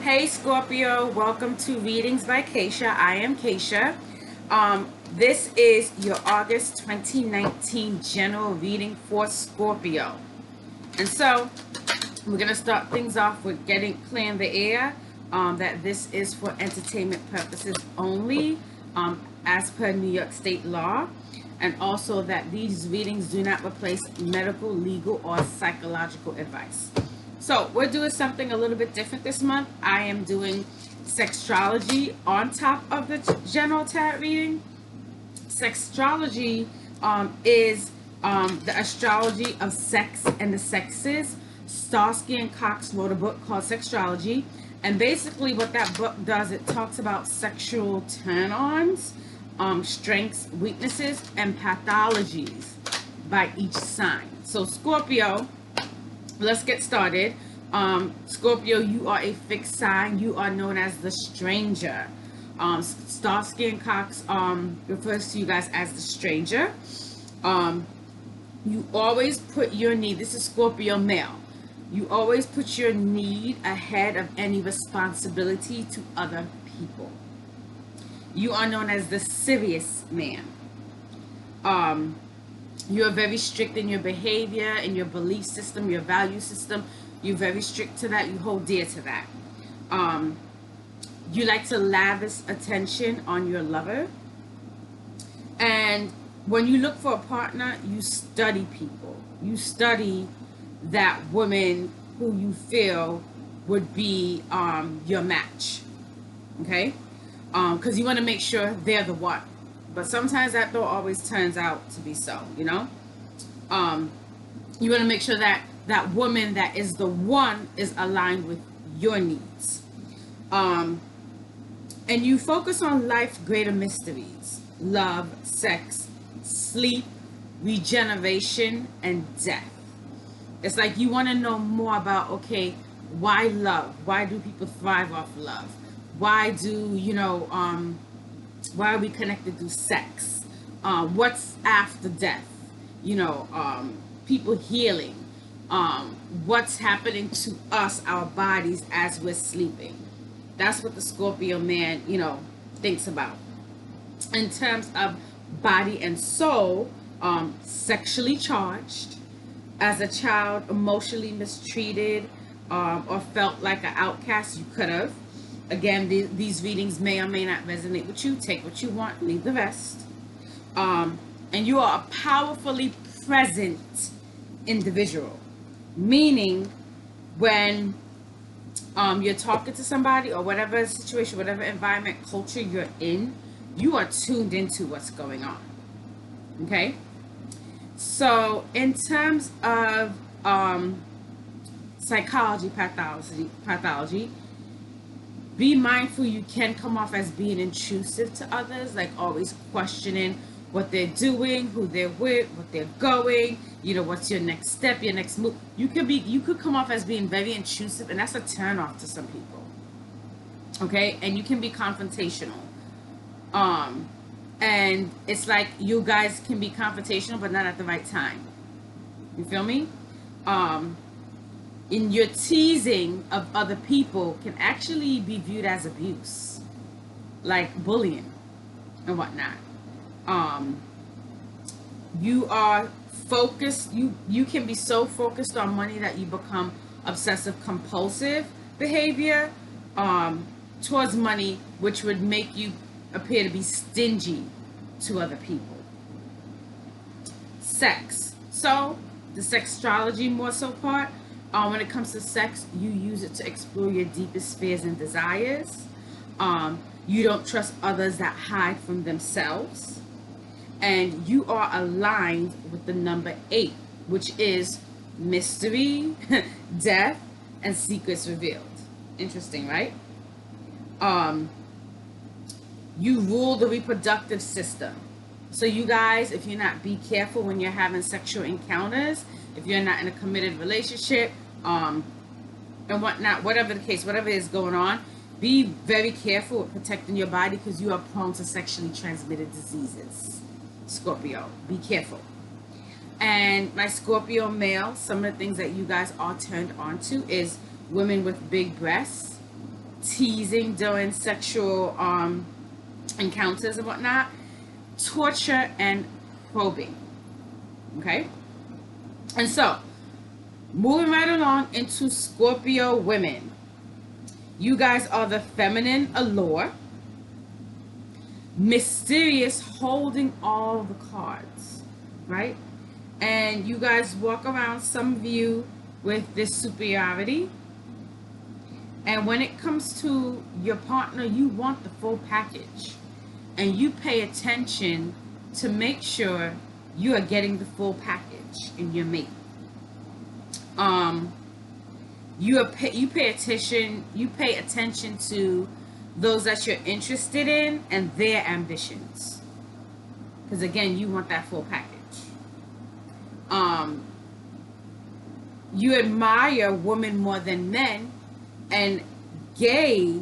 Hey Scorpio, welcome to Readings by Keisha. I am Keisha. This is your August 2019 general reading for Scorpio. And so we're going to start things off with clearing the air, that this is for entertainment purposes only, as per New York State law. And also that these readings do not replace medical, legal, or psychological advice. So we're doing something a little bit different this month. I am doing sextrology on top of the general tarot reading. Sextrology is the astrology of sex and the sexes. Starsky and Cox wrote a book called Sextrology. And basically what that book does, it talks about sexual turn-ons, strengths, weaknesses, and pathologies by each sign. So Scorpio, let's get started. Scorpio, you are a fixed sign. You are known as the stranger. Starsky and Cox refers to you guys as the stranger. You always put your need, this is Scorpio male, you always put your need ahead of any responsibility to other people. You are known as the serious man. You are very strict in your behavior, in your belief system, your value system. You're very strict to that. You hold dear to that. You like to lavish attention on your lover. And when you look for a partner, you study people. You study that woman who you feel would be your match. Okay? Because you want to make sure they're the one. But sometimes that don't always turns out to be so, you know? You want to make sure that that woman that is the one is aligned with your needs. And you focus on life's greater mysteries: love, sex, sleep, regeneration, and death. It's like you want to know more about, okay, why love? Why do people thrive off love? Why do, why are we connected through sex? What's after death? People healing. What's happening to us, our bodies, as we're sleeping. That's what the Scorpio man, thinks about. In terms of body and soul, sexually charged. As a child, emotionally mistreated, or felt like an outcast, you could have. Again, these readings may or may not resonate with you. Take what you want, leave the rest. And you are a powerfully present individual. Meaning, when you're talking to somebody or whatever situation, whatever environment, culture you're in, you are tuned into what's going on. Okay? So, in terms of psychology, pathology, be mindful you can come off as being intrusive to others, like always questioning what they're doing, who they're with, what they're going, what's your next step, your next move. You could come off as being very intrusive, and that's a turn off to some people. Okay? And you can be confrontational. And it's like you guys can be confrontational, but not at the right time. You feel me? In your teasing of other people can actually be viewed as abuse, like bullying and whatnot. You are focused. You can be so focused on money that you become obsessive compulsive behavior towards money, which would make you appear to be stingy to other people. Sex. So the sextrology more so part, when it comes to sex, you use it to explore your deepest fears and desires. You don't trust others that hide from themselves. And you are aligned with the number 8, which is mystery, death, and secrets revealed. Interesting, right? You rule the reproductive system. So you guys, if you're not, be careful when you're having sexual encounters, if you're not in a committed relationship, and whatnot, whatever the case, whatever is going on, be very careful with protecting your body, because you are prone to sexually transmitted diseases. Scorpio, be careful. And my Scorpio male, some of the things that you guys are turned on to is women with big breasts, teasing during sexual encounters and whatnot, torture, and probing. Okay? And so, moving right along into Scorpio women. You guys are the feminine allure, mysterious, holding all the cards, right? And you guys walk around, some of you, with this superiority. And when it comes to your partner, you want the full package. And you pay attention to make sure you are getting the full package in your mate. You pay attention to those that you're interested in and their ambitions, because again, you want that full package. You admire women more than men, and gay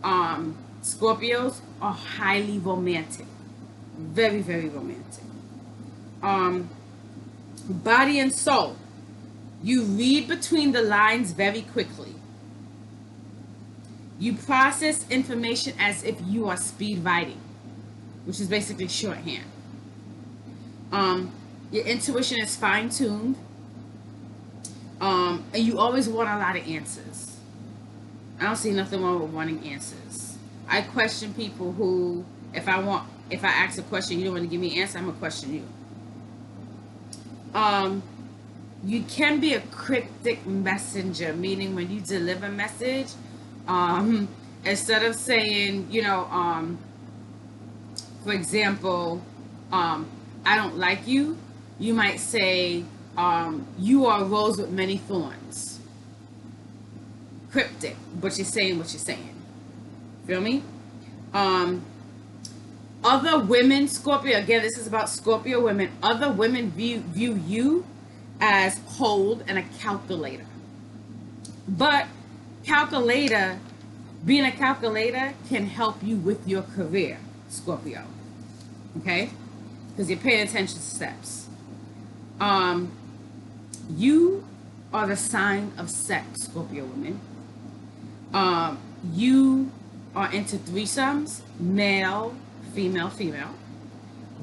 Scorpios are highly romantic, very, very romantic. Body and soul. You read between the lines very quickly. You process information as if you are speed writing, which is basically shorthand. Your intuition is fine-tuned. And you always want a lot of answers. I don't see nothing wrong with wanting answers. I question people who, if I ask a question, you don't want to give me an answer, I'm going to question you. You can be a cryptic messenger, meaning when you deliver a message, instead of saying, for example, I don't like you, you might say, you are a rose with many thorns. Cryptic, but you're saying what you're saying. Feel me? Other women, Scorpio, again, this is about Scorpio women. Other women view you as cold and a calculator. But being a calculator can help you with your career, Scorpio. Okay? Because you're paying attention to steps. You are the sign of sex, Scorpio women. You are into threesomes, male, female, female.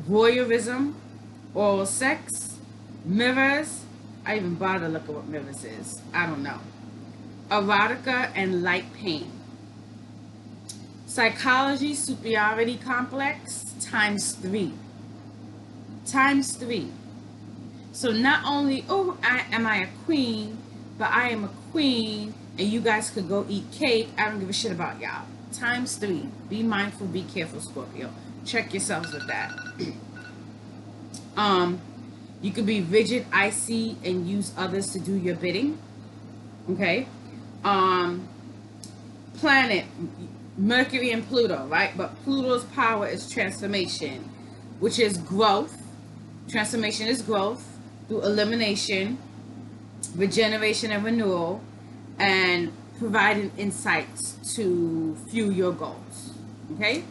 Voyeurism, oral sex, mirrors. I even bother to look at what mirrors is. I don't know. Erotica and light pain. Psychology, superiority complex, times 3. Times 3. So not only, am I a queen, but I am a queen, and you guys could go eat cake. I don't give a shit about y'all. Times 3. Be mindful, be careful, Scorpio. Check yourselves with that. You could be rigid, icy, and use others to do your bidding. Okay? Planet, Mercury and Pluto, right? But Pluto's power is transformation, which is growth. Transformation is growth through elimination, regeneration, and renewal, and providing insights to fuel your goals. Okay?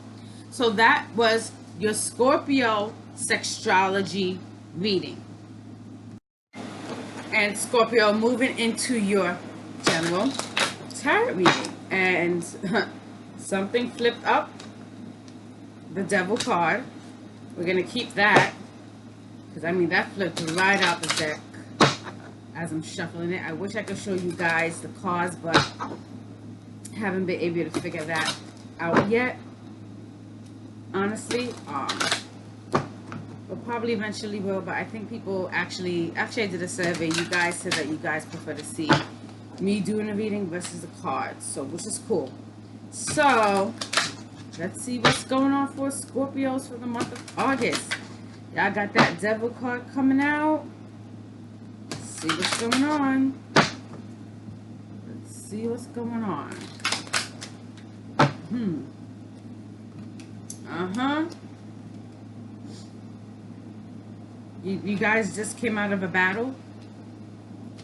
So that was your Scorpio Sextrology reading. And Scorpio, moving into your general tarot reading. And something flipped up, the Devil card. We're going to keep that, because that flipped right out the deck as I'm shuffling it. I wish I could show you guys the cards, but haven't been able to figure that out yet. Honestly, we'll probably eventually will, but I think people actually I did a survey. You guys said that you guys prefer to see me doing a reading versus the cards, so which is cool. So let's see what's going on for Scorpios for the month of August. Y'all got that Devil card coming out. Let's see what's going on. Let's see what's going on. You guys just came out of a battle.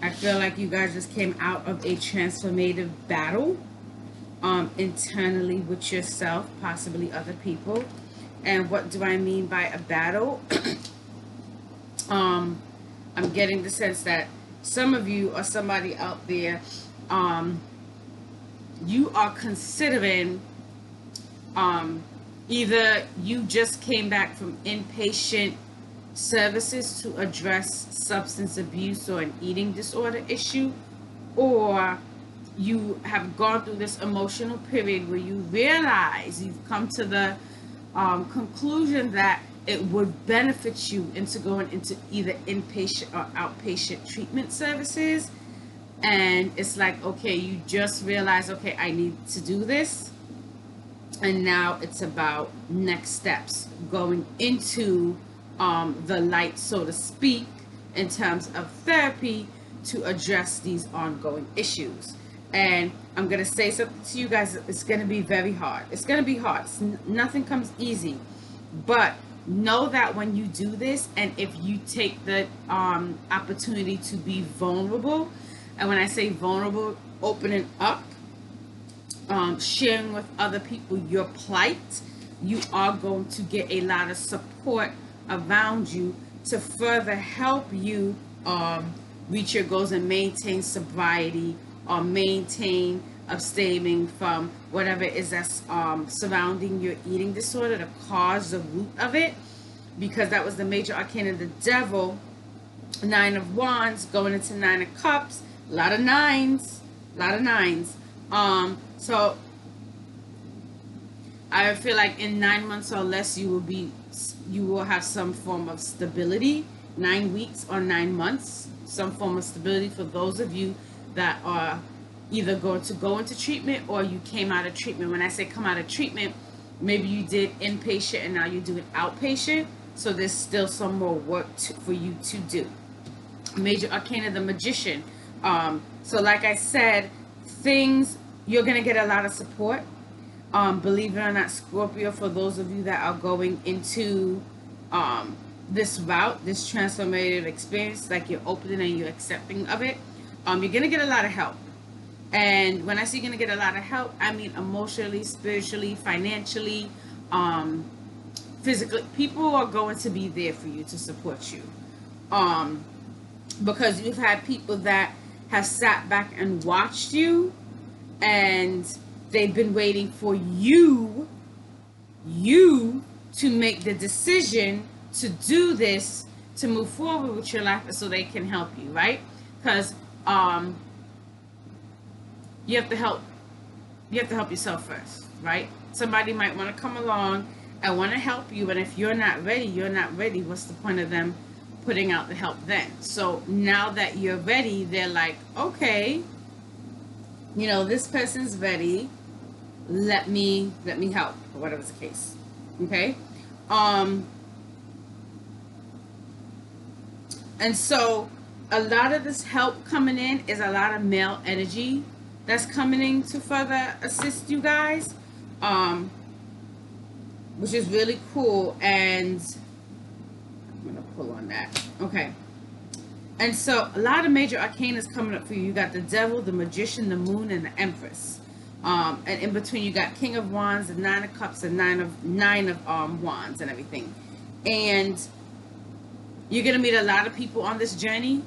I feel like you guys just came out of a transformative battle, internally with yourself, possibly other people. And what do I mean by a battle? I'm getting the sense that some of you or somebody out there you are considering either you just came back from inpatient services to address substance abuse or an eating disorder issue, or you have gone through this emotional period where you realize you've come to the conclusion that it would benefit you into going into either inpatient or outpatient treatment services. And it's like, okay, you just realize, okay, I need to do this. And now it's about next steps, going into the light, so to speak, in terms of therapy to address these ongoing issues. And I'm going to say something to you guys. It's going to be very hard. It's going to be hard. Nothing comes easy. But know that when you do this, and if you take the opportunity to be vulnerable, and when I say vulnerable, opening up, sharing with other people your plight, you are going to get a lot of support around you to further help you reach your goals and maintain sobriety, or maintain abstaining from whatever is that's surrounding your eating disorder, the cause, the root of it. Because that was the major arcana, the devil, 9 of Wands going into 9 of Cups, a lot of nines. So I feel like in 9 months or less, you will have some form of stability. 9 weeks or 9 months, some form of stability for those of you that are either going to go into treatment or you came out of treatment. When I say come out of treatment, maybe you did inpatient and now you're doing outpatient. So there's still some more work for you to do. Major arcana, the Magician. So like I said, you're going to get a lot of support. Believe it or not, Scorpio, for those of you that are going into this route, this transformative experience, like you're opening and you're accepting of it, you're going to get a lot of help. And when I say you're going to get a lot of help, I mean emotionally, spiritually, financially, physically. People are going to be there for you to support you. Because you've had people that have sat back and watched you, and they've been waiting for you to make the decision to do this, to move forward with your life so they can help you, right? Because you have to help yourself first, right? Somebody might want to come along and want to help you, and if you're not ready, what's the point of them putting out the help then? So now that you're ready, they're like, okay, this person's ready, let me help, or whatever's the case. Okay. And so a lot of this help coming in is a lot of male energy that's coming in to further assist you guys, which is really cool. And I'm gonna pull on that. Okay. And so a lot of major arcana is coming up for you. You got the Devil, the Magician, the Moon, and the Empress. And in between you got King of Wands, the 9 of Cups, and nine of Wands and everything. And you're gonna meet a lot of people on this journey.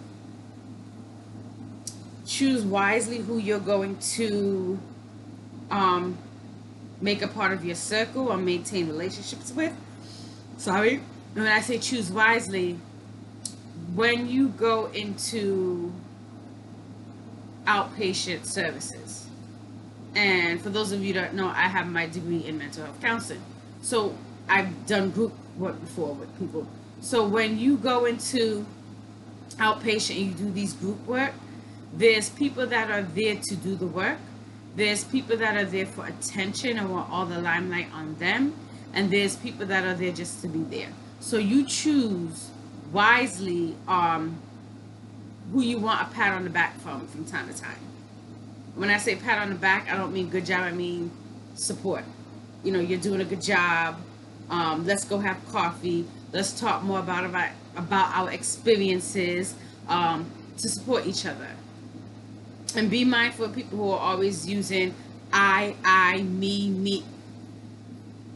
Choose wisely who you're going to make a part of your circle or maintain relationships with. Sorry. And when I say choose wisely, when you go into outpatient services, and for those of you that know, I have my degree in mental health counseling. So I've done group work before with people. So when you go into outpatient and you do these group work, there's people that are there to do the work. There's people that are there for attention and want all the limelight on them. And there's people that are there just to be there. So you choose wisely who you want a pat on the back from time to time. When I say pat on the back, I don't mean good job, I mean support. You're doing a good job. Let's go have coffee. Let's talk more about our experiences, to support each other. And be mindful of people who are always using I, me.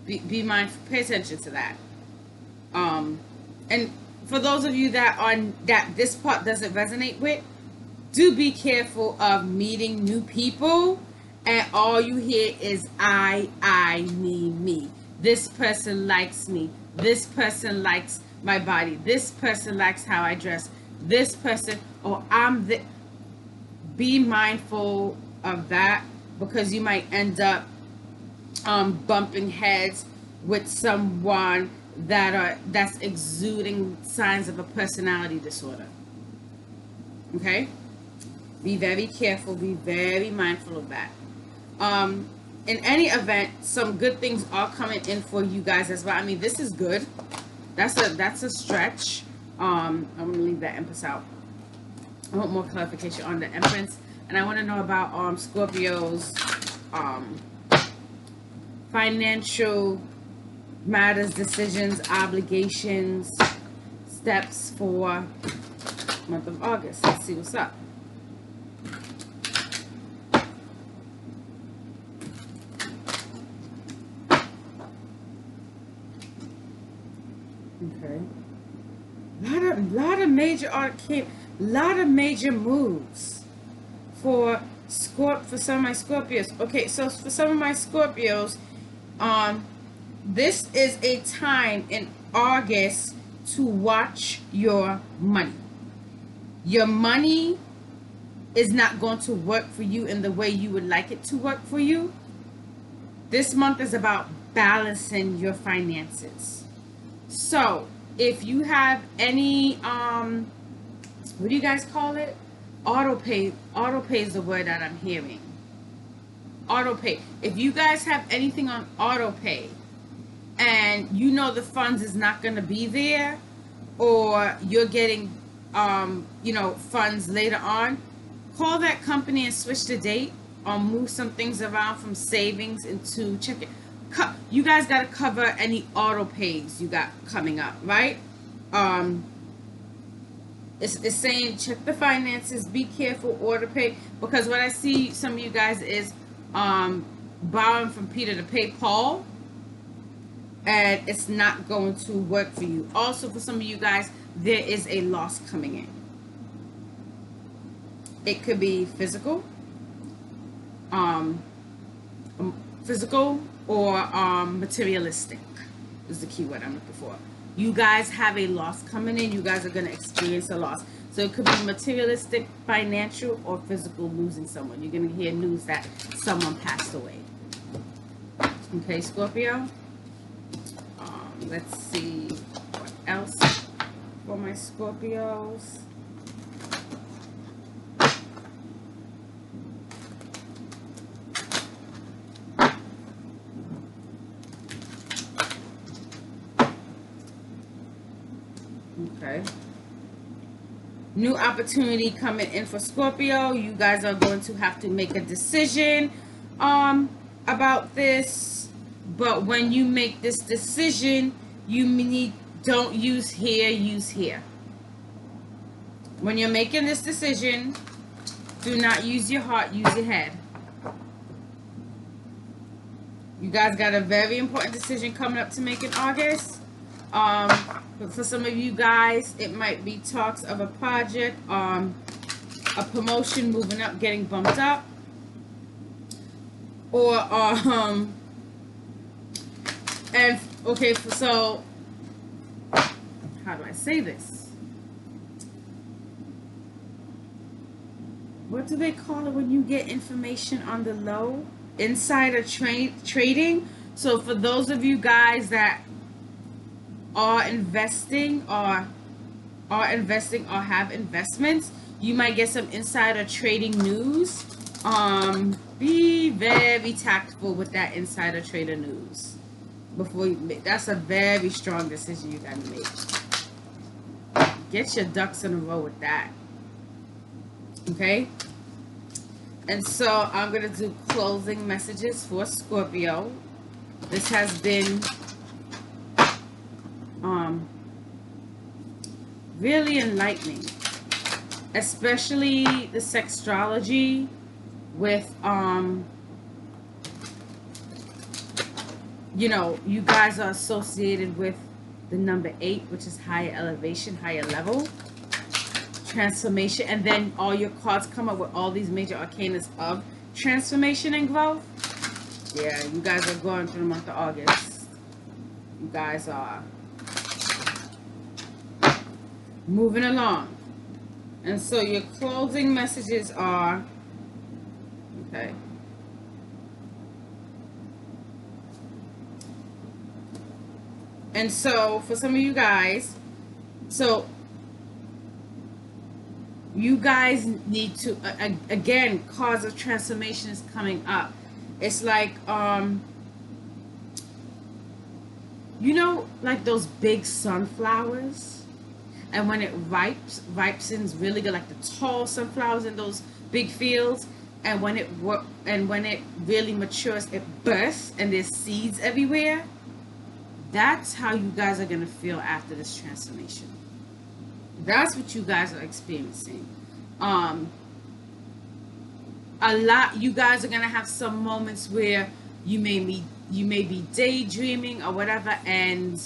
Be mindful, pay attention to that. And for those of you that this part doesn't resonate with, do be careful of meeting new people and all you hear is I, me. This person likes me. This person likes my body. This person likes how I dress. This person, or I'm the. Be mindful of that, because you might end up bumping heads with someone that's exuding signs of a personality disorder. Okay, be very careful, be very mindful of that. In any event, some good things are coming in for you guys as well. I mean, this is good. That's a stretch. I'm gonna leave that Empress out. I want more clarification on the Empress, and I want to know about Scorpio's financial matters, decisions, obligations, steps for month of August. Let's see what's up. Okay. Lot of major arcane, lot of major moves for some of my Scorpios. Okay, so for some of my Scorpios, this is a time in August to watch your money. Your money is not going to work for you in the way you would like it to work for you. This month is about balancing your finances. So if you have any what do you guys call it? Auto pay is the word that I'm hearing. Auto pay. If you guys have anything on auto pay and you know the funds is not going to be there, or you're getting funds later on, call that company and switch the date, or move some things around from savings into checking. You guys got to cover any auto pays you got coming up, right? It's saying check the finances, be careful, auto pay, because what I see some of you guys is borrowing from Peter to pay Paul, and it's not going to work for you. Also, for some of you guys, there is a loss coming in. It could be physical, or materialistic is the key word I'm looking for. You guys have a loss coming in. You guys are going to experience a loss. So it could be materialistic, financial, or physical, losing someone. You're going to hear news that someone passed away. Okay, Scorpio. Let's see what else for my Scorpios. Okay. New opportunity coming in for Scorpio. You guys are going to have to make a decision about this. But when you make this decision, don't use here, use here. When you're making this decision, do not use your heart, use your head. You guys got a very important decision coming up to make in August. But for some of you guys, it might be talks of a project, a promotion, moving up, getting bumped up, or and okay, so how do I say this? What do they call it when you get information on the low? Insider trading. So for those of you guys that are investing or have investments, you might get some insider trading news. Be very tactful with that insider trader news before you make. That's a very strong decision you gotta make. Get your ducks in a row with that. Okay. And so I'm gonna do closing messages for Scorpio. This has been really enlightening, especially the sextrology with you guys are associated with the number 8, which is higher elevation, higher level, transformation, and then all your cards come up with all these major arcanas of transformation and growth. Yeah, you guys are going through the month of August. You guys are moving along. And so your closing messages are, okay. And so for some of you guys, so you guys need to, again, cause of transformation is coming up. It's like, you know, like those big sunflowers, and when it ripens really good, like the tall sunflowers in those big fields, and when it really matures, it bursts and there's seeds everywhere. That's how you guys are gonna feel after this transformation. That's what you guys are experiencing. You guys are gonna have some moments where you may be daydreaming or whatever, and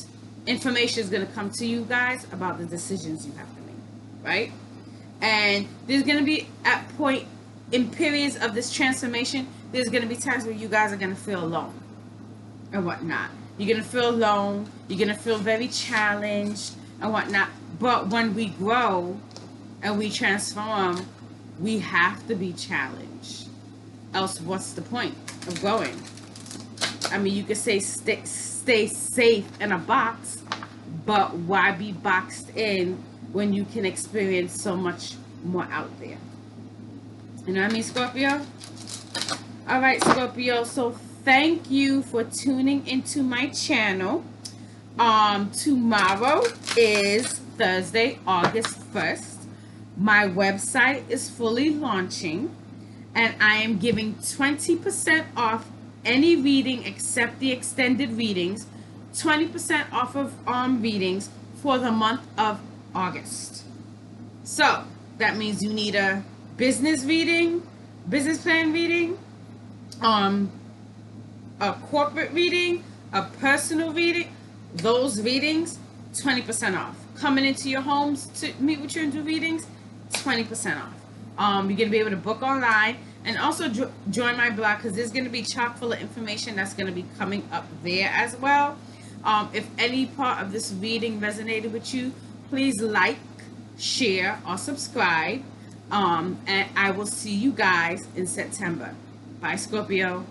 information is gonna come to you guys about the decisions you have to make, right? And there's gonna be in periods of this transformation, there's gonna be times where you guys are gonna feel alone and whatnot. You're gonna feel alone. You're gonna feel very challenged and whatnot. But when we grow and we transform, we have to be challenged. Else, what's the point of growing? I mean, you could say stay safe in a box, but why be boxed in when you can experience so much more out there? You know what I mean, Scorpio? All right, Scorpio. So thank you for tuning into my channel. Tomorrow is Thursday, August 1st. My website is fully launching, and I am giving 20% off any reading except the extended readings, 20% off of readings for the month of August. So that means you need a business reading, business plan reading, a corporate reading, a personal reading. Those readings, 20% off. Coming into your homes to meet with you and do readings, 20% off. You're going to be able to book online, and also join my blog, because there's going to be chock full of information that's going to be coming up there as well. If any part of this reading resonated with you, please like, share, or subscribe. And I will see you guys in September. Bye, Scorpio.